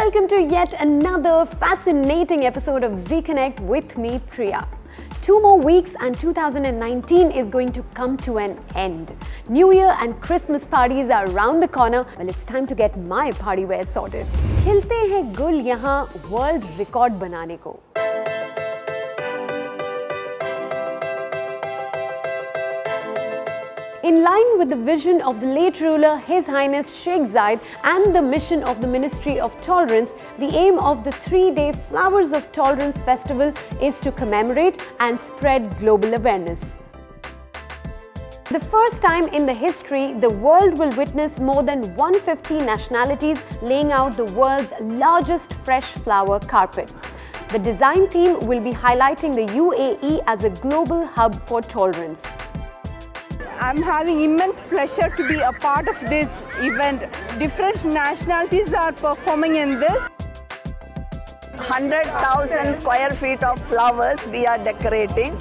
Welcome to yet another fascinating episode of Z Connect with me, Priya. 2 more weeks and 2019 is going to come to an end. New Year and Christmas parties are around the corner. Well, it's time to get my party wear sorted. खिलते हैं गुल यहाँ world record बनाने को. In line with the vision of the late ruler, His Highness Sheikh Zayed, and the mission of the Ministry of Tolerance, the aim of the 3-day Flowers of Tolerance Festival is to commemorate and spread global awareness. The first time in the history, the world will witness more than 150 nationalities laying out the world's largest fresh flower carpet. The design theme will be highlighting the UAE as a global hub for tolerance. I'm having immense pleasure to be a part of this event. Different nationalities are performing in this. 100,000 square feet of flowers we are decorating.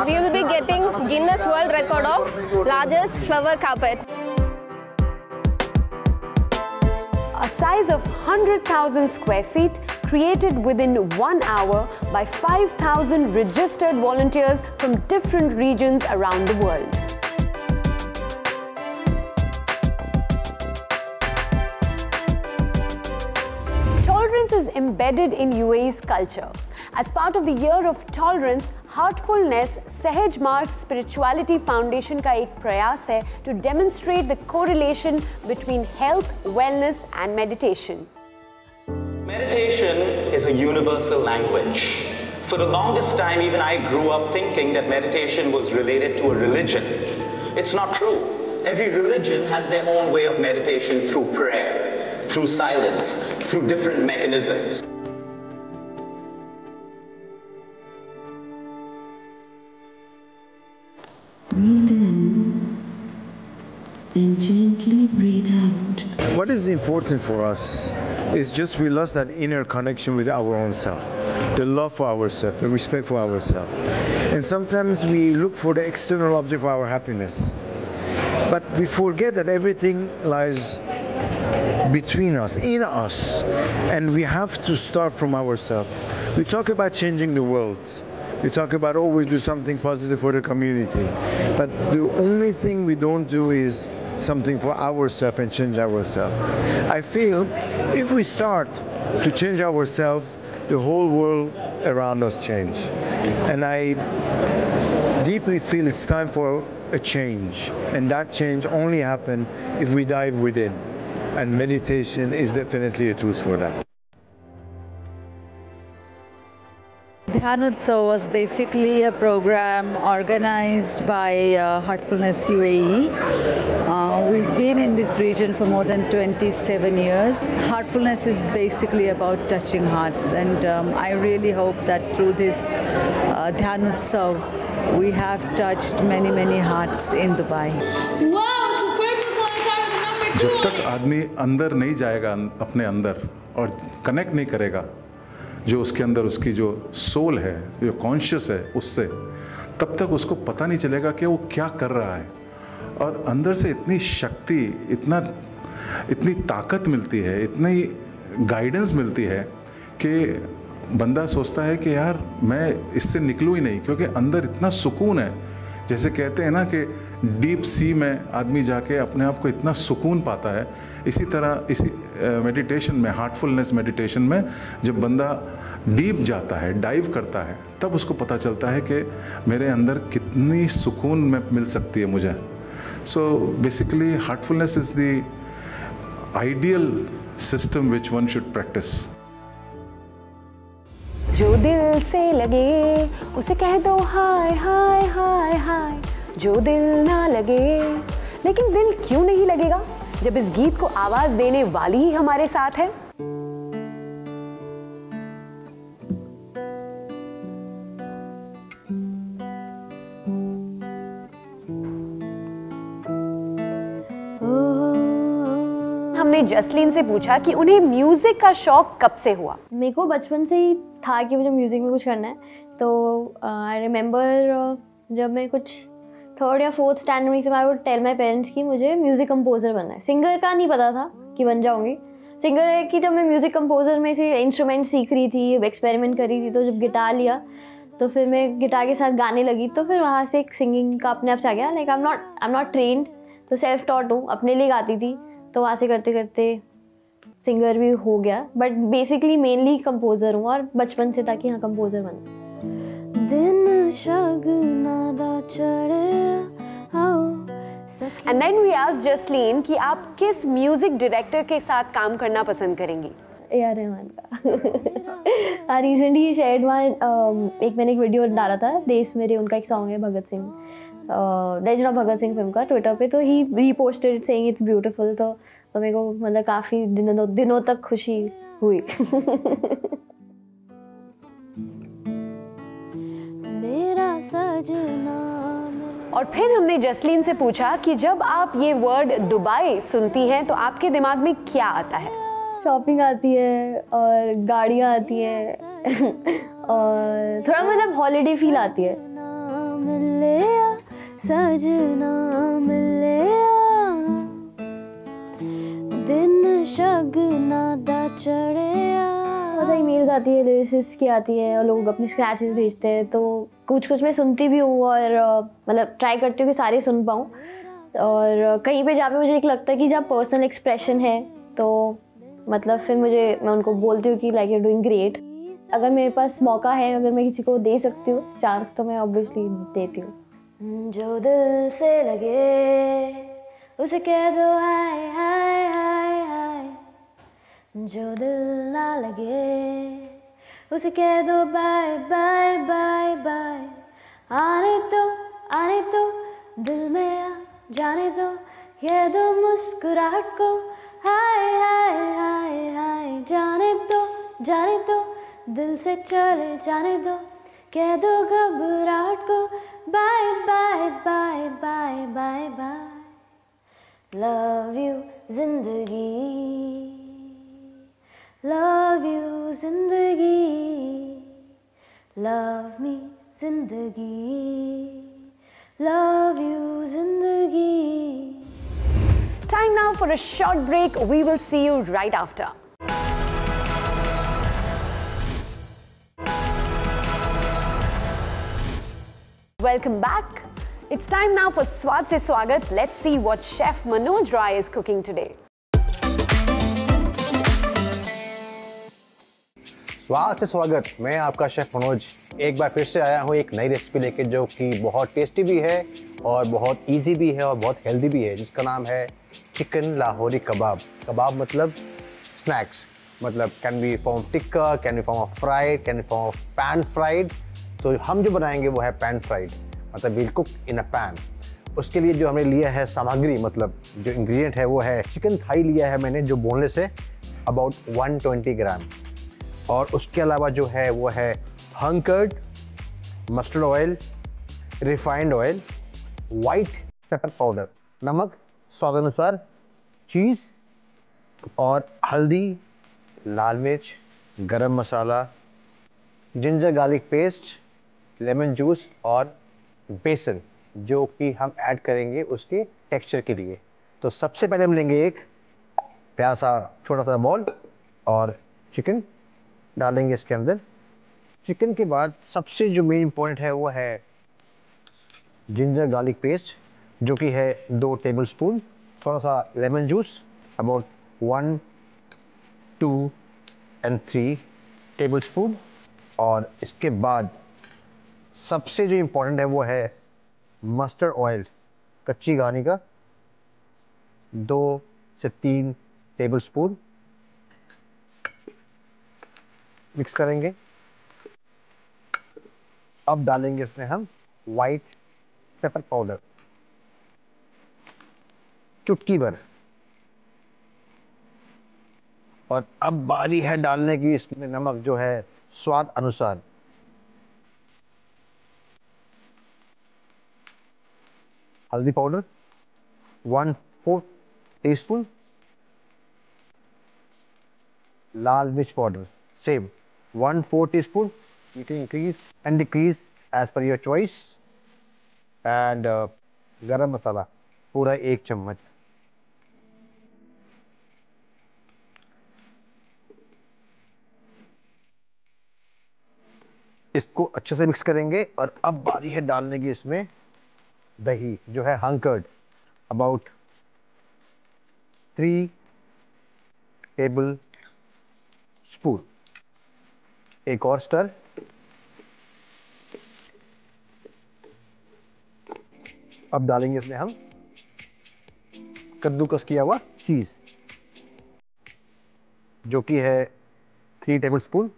We will be getting Guinness World Record of largest flower carpet. A size of 100,000 square feet created within 1 hour by 5,000 registered volunteers from different regions around the world. Tolerance is embedded in UAE's culture. As part of the Year of Tolerance, Heartfulness Sahaj Marg Spirituality Foundation का एक प्रयास है to demonstrate the correlation between health, wellness and meditation. Meditation is a universal language. For the longest time, even I grew up thinking that meditation was related to a religion. It's not true. Every religion has their own way of meditation through prayer, through silence, through different mechanisms. Breathe in and gently breathe out. What is important for us is just we lost that inner connection with our own self, the love for ourselves, the respect for ourselves. And sometimes we look for the external object for our happiness. But we forget that everything lies between us, in us. And we have to start from ourselves. We talk about changing the world. We talk about always do something positive for the community. But the only thing we don't do is something for ourselves and change ourselves. I feel if we start to change ourselves, the whole world around us change. And I deeply feel it's time for a change. And that change only happens if we dive within. And meditation is definitely a tool for that. Dhanutsav was basically a program organized by Heartfulness UAE. We've been in this region for more than 27 years. Heartfulness is basically about touching hearts, and I really hope that through this Dhanutsav, we have touched many, many hearts in Dubai. जब तक आदमी अंदर नहीं जाएगा अपने अंदर और connect नहीं करेगा जो उसके अंदर उसकी जो सोल है, जो कॉन्शियस है, उससे तब तक उसको पता नहीं चलेगा कि वो क्या कर रहा है. और अंदर से इतनी शक्ति, इतनी ताकत मिलती है, इतनी गाइडेंस मिलती है कि बंदा सोचता है कि यार मैं इससे निकलूँ ही नहीं, क्योंकि अंदर इतना सुकून है. जैसे कहते हैं ना कि डीप सी में आदमी जाके अपने आप को इतना सुकून पाता है. इसी तरह इसी मेडिटेशन में, हार्टफुलनेस मेडिटेशन में जब बंदा डीप जाता है, डाइव करता है, तब उसको पता चलता है कि मेरे अंदर कितनी सुकून में मिल सकती है मुझे. So basically Heartfulness is the ideal system which one should practice. जो दिल से लगे उसे कह दो हाय हाय हाय हाय. जो दिल ना लगे, लेकिन दिल क्यों नहीं लगेगा जब इस गीत को आवाज देने वाली ही हमारे साथ है. हमने जसलीन से पूछा कि उन्हें म्यूजिक का शौक कब से हुआ. मेरे को बचपन से ही था कि मुझे म्यूज़िक में कुछ करना है. तो आई रिमेंबर जब मैं कुछ 3rd या 4th स्टैंडर्ड में I would tell my parents कि मुझे म्यूज़िक कंपोज़र बनना है। सिंगर का नहीं पता था कि बन जाऊँगी। सिंगर है कि जब मैं म्यूज़िक कंपोज़र में से इंस्ट्रूमेंट सीख रही थी, एक्सपेरिमेंट कर रही थी, तो जब गिटार लिया तो फिर मैं गिटार के साथ गाने लगी, तो फिर वहाँ से एक सिंगिंग का अपने आप से आ गया। Like I am not trained, तो सेल्फ टॉट हूँ, अपने लिए गाती थी, तो वहाँ से करते करते सिंगर भी हो गया। बट बेसिकली मेनली कंपोज़र हूँ और बचपन से था कि हाँ कंपोज़र बनना। दिन शगुना दा चढ़े आओ। And then we asked Jasleen कि आप किस म्यूजिक डायरेक्टर के साथ काम करना पसंद करेंगी? A.R. रहमान का। रिसेंटली शेयर्ड मैंने एक वीडियो डाला था, देश मेरे, उनका एक सॉन्ग है Bhagat Singh, legend of Bhagat Singh film का, ट्विटर पे, तो ही रीपोस्टेड सेइंग इट्स ब्यूटीफुल। तो मेरे को मतलब काफ़ी दिनों तक खुशी हुई। मेरा सजना। और फिर हमने जसलीन से पूछा कि जब आप ये वर्ड दुबई सुनती हैं तो आपके दिमाग में क्या आता है? शॉपिंग आती है और गाड़ियाँ आती है और थोड़ा मतलब हॉलीडे फील आती है। सजना दिन शगना दा चढ़े। बहुत ईमेल्स आती है, लिरिसिस्ट की आती है, और लोग अपने स्क्रैचेस भेजते हैं, तो कुछ मैं सुनती भी हूँ और मतलब ट्राई करती हूँ कि सारे सुन पाऊँ। और कहीं पे जहाँ पे मुझे एक लगता है कि जहाँ पर्सनल एक्सप्रेशन है, तो मतलब फिर मैं उनको बोलती हूँ कि लाइक यू डूइंग ग्रेट। अगर मेरे पास मौका है, अगर मैं किसी को दे सकती हूँ चांस, तो मैं ऑब्वियसली देती हूँ। जो दिल से लगे उसे कह दो हाय हाय हाय हाय, जो दिल ना लगे उसे कह दो बाय बाय बाय बाय। आने तो दिल में आ जाने दो, कह दो मुस्कुराहट को हाय हाय हाय हाय। जाने दो दिल से चले जाने दो, कह दो घबराहट को bye bye bye bye bye bye. Love you जिंदगी, लव यू जिंदगी, लव मी जिंदगी, लव यू जिंदगी। Time now for a short break. We will see you right after. Welcome back. It's time now for Swad Se Swagat. Let's see what Chef Manoj Rai is cooking today. स्वागत से स्वागत। मैं आपका chef Manoj एक बार फिर से आया हूँ एक नई रेसिपी लेके, जो कि बहुत टेस्टी भी है और बहुत इजी भी है और बहुत हेल्दी भी है, जिसका नाम है चिकन लाहौरी कबाब। कबाब मतलब स्नैक्स, मतलब can be form tikka, can be form of fried, can be form of pan fried. तो हम जो बनाएंगे वो है पैन फ्राइड, मतलब will cook in a pan. उसके लिए जो हमने लिया है सामग्री, मतलब जो इंग्रेडिएंट है वो है चिकन थाई लिया है मैंने, जो बोनलेस है, अबाउट 120 ग्राम। और उसके अलावा जो है वो है hung curd, mustard oil, refined oil, white pepper powder, नमक स्वाद अनुसार, चीज़ और हल्दी, लाल मिर्च, garam masala, ginger garlic paste, lemon juice और बेसन, जो कि हम ऐड करेंगे उसके टेक्सचर के लिए। तो सबसे पहले हम लेंगे एक प्यारा सा छोटा सा बॉल और चिकन डालेंगे इसके अंदर। चिकन के बाद सबसे जो मेन इम्पोर्टेंट है वो है जिंजर गार्लिक पेस्ट, जो कि है 2 टेबलस्पून, थोड़ा सा lemon juice about 1, 2 and 3 tablespoon. और इसके बाद सबसे जो इम्पोर्टेंट है वो है मस्टर्ड ऑयल, कच्ची घानी का 2 से 3 टेबलस्पून। मिक्स करेंगे। अब डालेंगे इसमें हम वाइट पेपर पाउडर, चुटकी भर। और अब बारी है डालने की इसमें नमक, जो है स्वाद अनुसार। हल्दी पाउडर 1/4 टीस्पून, लाल मिर्च powder same 1/4 teaspoon. You can increase and decrease as per your choice. And गरम मसाला पूरा 1 चम्मच, इसको अच्छे से मिक्स करेंगे। और अब बारी है डालने की इसमें दही, जो है हंकर्ड, अबाउट 3 टेबल स्पून। एक और स्टर, अब डालेंगे इसमें हम कद्दूकस किया हुआ चीज, जो कि है 3 टेबल स्पून।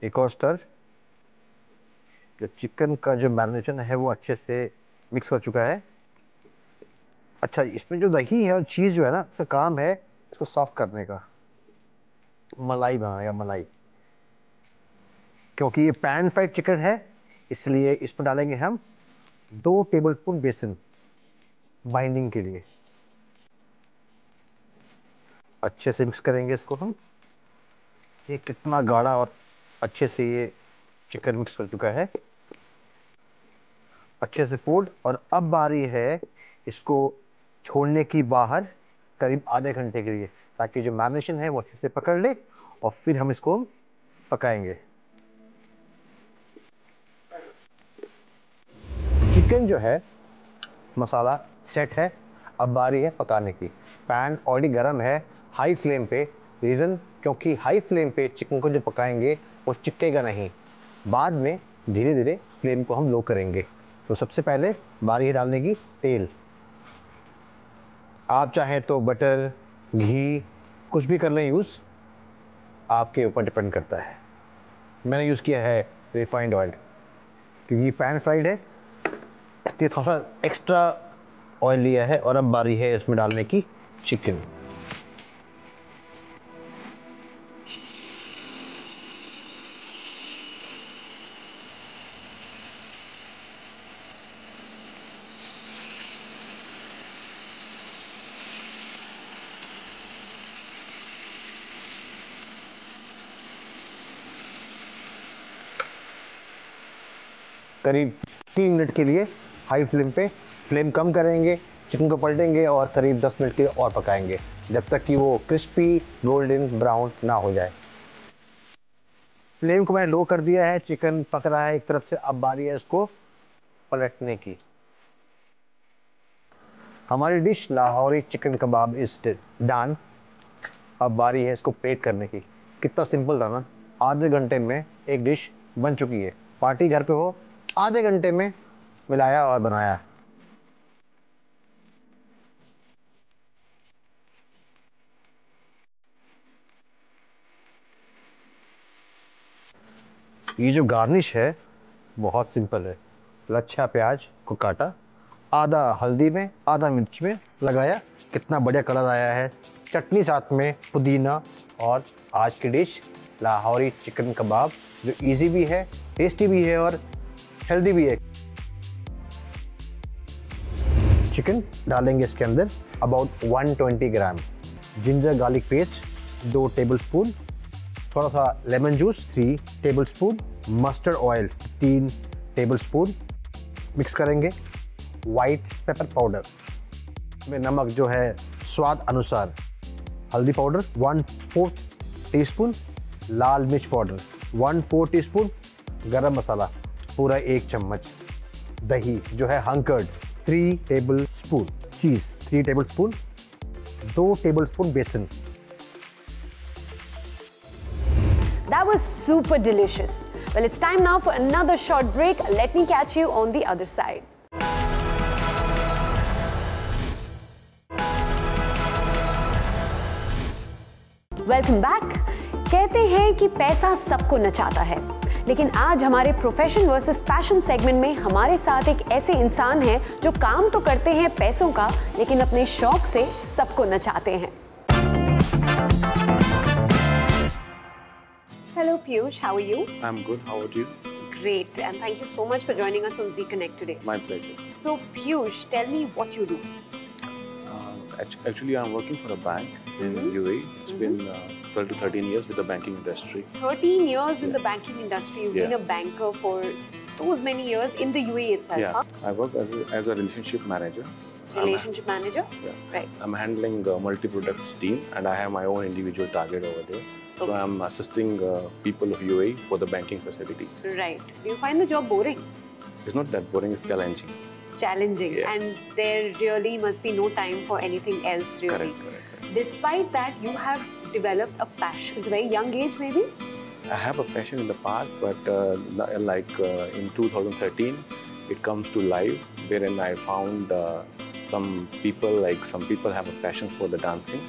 एक और स्टर। जो चिकन का जो मैरिनेशन है वो अच्छे से मिक्स हो चुका है। अच्छा, इसमें जो दही है और चीज़ जो है ना, इसका काम है इसको सॉफ्ट करने का, मलाई बनाएगा, मलाई। क्योंकि ये पैन फ्राइड चिकन है, इसलिए इसमें डालेंगे हम 2 टेबल स्पून बेसन बाइंडिंग के लिए। अच्छे से मिक्स करेंगे इसको हम। ये कितना गाढ़ा और अच्छे से ये चिकन मिक्स कर चुका है, अच्छे से फोल्ड। और अब बारी है इसको छोड़ने की बाहर करीब आधे घंटे के लिए, ताकि जो मैरिनेशन है वो अच्छे से पकड़ ले, और फिर हम इसको पकाएंगे। चिकन जो है मसाला सेट है, अब बारी है पकाने की। पैन ऑलरेडी गर्म है हाई फ्लेम पे, रीज़न क्योंकि हाई फ्लेम पे चिकन को जो पकाएंगे वो चिपकेगा नहीं, बाद में धीरे धीरे फ्लेम को हम लो करेंगे। तो सबसे पहले बारी है डालने की तेल। आप चाहें तो बटर, घी, कुछ भी कर लें यूज़, आपके ऊपर डिपेंड करता है। मैंने यूज़ किया है रिफाइंड ऑयल, क्योंकि पैन फ्राइड है इसलिए थोड़ा सा एक्स्ट्रा ऑयल लिया है। और अब बारी है इसमें डालने की चिकन। करीब 3 मिनट के लिए हाई फ्लेम पे, फ्लेम कम करेंगे, चिकन को पलटेंगे और करीब 10 मिनट के लिए और पकाएंगे, जब तक कि वो क्रिस्पी गोल्डन ब्राउन ना हो जाए। फ्लेम को मैंने लो कर दिया है, चिकन पक रहा है एक तरफ से। अब बारी है इसको पलटने की। हमारी dish Lahori chicken kebab is done. अब बारी है इसको प्लेट करने की। कितना सिंपल था ना, आधे घंटे में एक डिश बन चुकी है। पार्टी घर पे हो, आधे घंटे में मिलाया और बनाया। ये जो गार्निश है बहुत सिंपल है। लच्छा प्याज को काटा, आधा हल्दी में आधा मिर्च में लगाया, कितना बढ़िया कलर आया है। चटनी साथ में पुदीना, और आज की डिश लाहौरी चिकन कबाब, जो इजी भी है, टेस्टी भी है और हेल्दी भी है। चिकन डालेंगे इसके अंदर about 120 gram, ginger garlic paste 2 tablespoon, थोड़ा सा lemon juice 3 tablespoon, mustard oil 3 tablespoon. Mix करेंगे। वाइट पेपर पाउडर में नमक जो है स्वाद अनुसार, हल्दी पाउडर 1/4 टीस्पून, लाल मिर्च पाउडर 1/4 टीस्पून, गरम मसाला पूरा 1 चम्मच, दही जो है हंकर्ड 3 टेबल स्पून, चीज़ 3 टेबल स्पून, 2 टेबल स्पून बेसन। That was super delicious. Well, it's time now for another short break. Let me catch you on the other side. Welcome back. कहते हैं कि पैसा सबको नचाता है, लेकिन आज हमारे प्रोफेशन वर्सेस पैशन सेगमेंट में हमारे साथ एक ऐसे इंसान हैं जो काम तो करते हैं पैसों का, लेकिन अपने शौक से सबको नचाते हैं। Hello Piyush, how are you? I'm good. How are you? Great, and thank you so much for joining us on Z Connect today. My pleasure. So Piyush, tell me what you do. Actually, I'm working for a bank in UAE. It's been 12 to 13 years with the banking industry. 13 years in the banking industry. You've been a banker for those many years in the UAE itself. Yeah, Huh? I work as a relationship manager. Relationship manager? Yeah. Right. I'm handling multi-products team and I have my own individual target over there. So I'm assisting people of UAE for the banking facilities. Right. Do you find the job boring? It's not that boring, it's challenging. It's challenging, Yeah. and there really must be no time for anything else, really. Correct. Despite that, you have developed a passion at a very young age, maybe? I have a passion in the past, but in 2013, it comes to life, wherein I found some people have a passion for the dancing,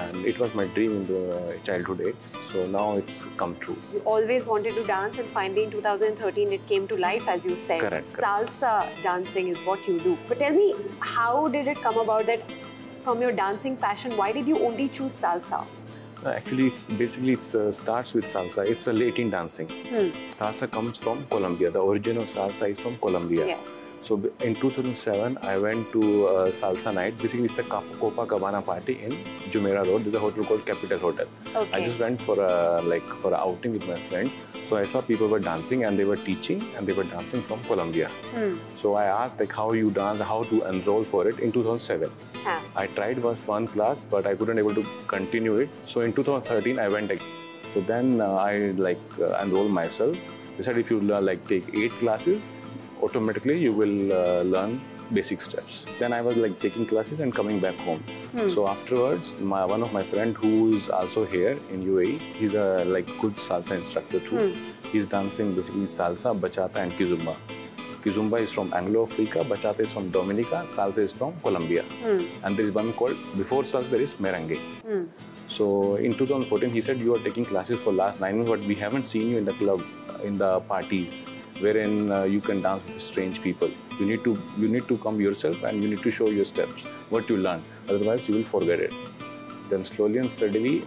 and it was my dream in the childhood age. So now it's come true. You always wanted to dance, and finally in 2013 it came to life, as you said. Correct. Salsa dancing is what you do. But tell me, how did it come about that from your dancing passion, why did you only choose salsa? Actually, it starts with salsa. It's a Latin dancing. Salsa comes from Colombia. The origin of salsa is from Colombia. Yes. So in 2007, I went to a salsa night. Basically, it's a Copacabana party in Jumeirah Road. There's a hotel called Capital Hotel. Okay. I just went for an outing with my friends. So I saw people were dancing and they were teaching and they were dancing from Colombia. So I asked how you dance, how to enroll for it in 2007. I tried one class, but I couldn't able to continue it. So in 2013, I went again. So then I enrolled myself. They said if you take 8 classes, automatically you will learn basic steps. Then I was taking classes and coming back home. So afterwards, one of my friend who is also here in UAE, he's a good salsa instructor too. He's dancing basically salsa, bachata and kizomba. Kizomba is from Anglo-Africa, bachata is from Dominica, salsa is from Colombia. And there is one called, before salsa there is merengue. So in 2014 he said, you are taking classes for last 9 months, but we haven't seen you in the clubs, in the parties, wherein you can dance with strange people. You need to come yourself and you need to show your steps, what you learn. Otherwise you will forget it. Then slowly and steadily,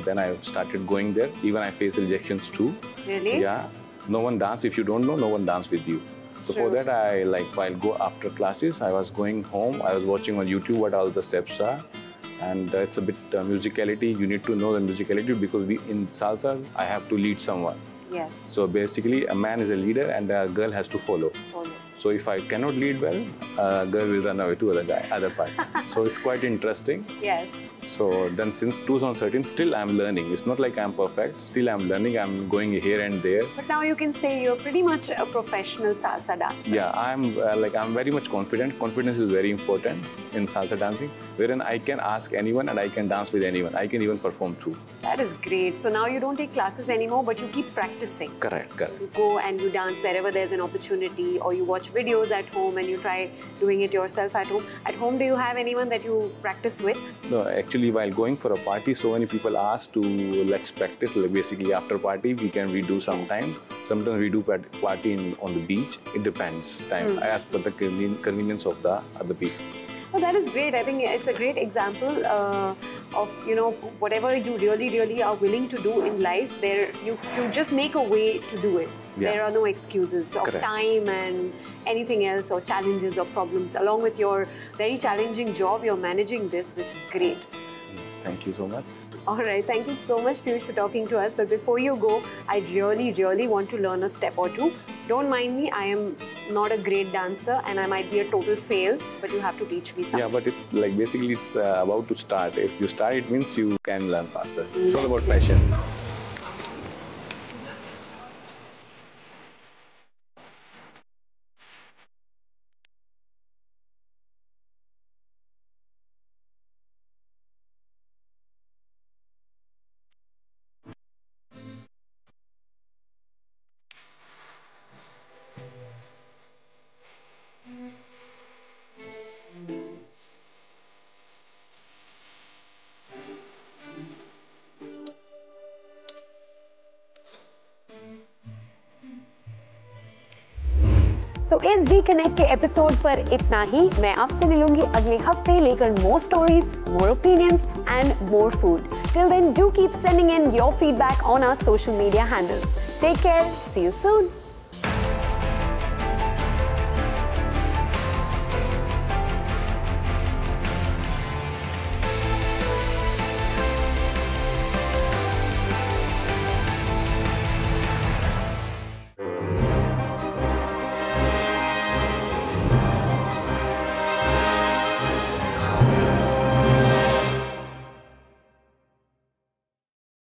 then I started going there. Even I faced rejections too. Really? Yeah. No one dance. If you don't know, no one dance with you. So for that, I while go after classes, I was going home. I was watching on YouTube what all the steps are. And it's a bit musicality. You need to know the musicality because in salsa, I have to lead someone. Yes. So basically, a man is a leader and a girl has to follow. So if I cannot lead well, a girl will run away to other part. So it's quite interesting. Yes. So then since 2013, still I'm learning. It's not like I'm perfect. Still I'm learning. I'm going here and there. But now you can say you're pretty much a professional salsa dancer. Yeah, I'm very much confident. Confidence is very important in salsa dancing, wherein I can ask anyone and I can dance with anyone. I can even perform too. That is great. So now you don't take classes anymore, but you keep practicing. Correct. You go and you dance wherever there's an opportunity, or you watch videos at home and you try doing it yourself at home. At home, do you have anyone that you practice with? No, actually, while going for a party, so many people ask to let's practice. Basically, after party, we do sometime. Sometimes we do party on the beach. It depends time as per the convenience of the other people. Oh, that is great. I think it's a great example of whatever you really are willing to do in life. There you just make a way to do it. Yeah. There are no excuses of Correct. time and anything else, or challenges or problems. Along with your very challenging job, you're managing this, which is great. Thank you so much. All right, thank you so much, Piyush, for talking to us. But before you go, I really want to learn a step or two. Don't mind me, I am not a great dancer and I might be a total fail, but you have to teach me something. Yeah, but it's basically it's about to start. If you start, it means you can learn faster. It's all about passion. तो इस जी connect के episode पर इतना ही। मैं आपसे मिलूंगी अगले हफ्ते लेकर more stories, more opinions and more food. Till then do keep sending in your feedback on our social media handles. Take care, see you soon.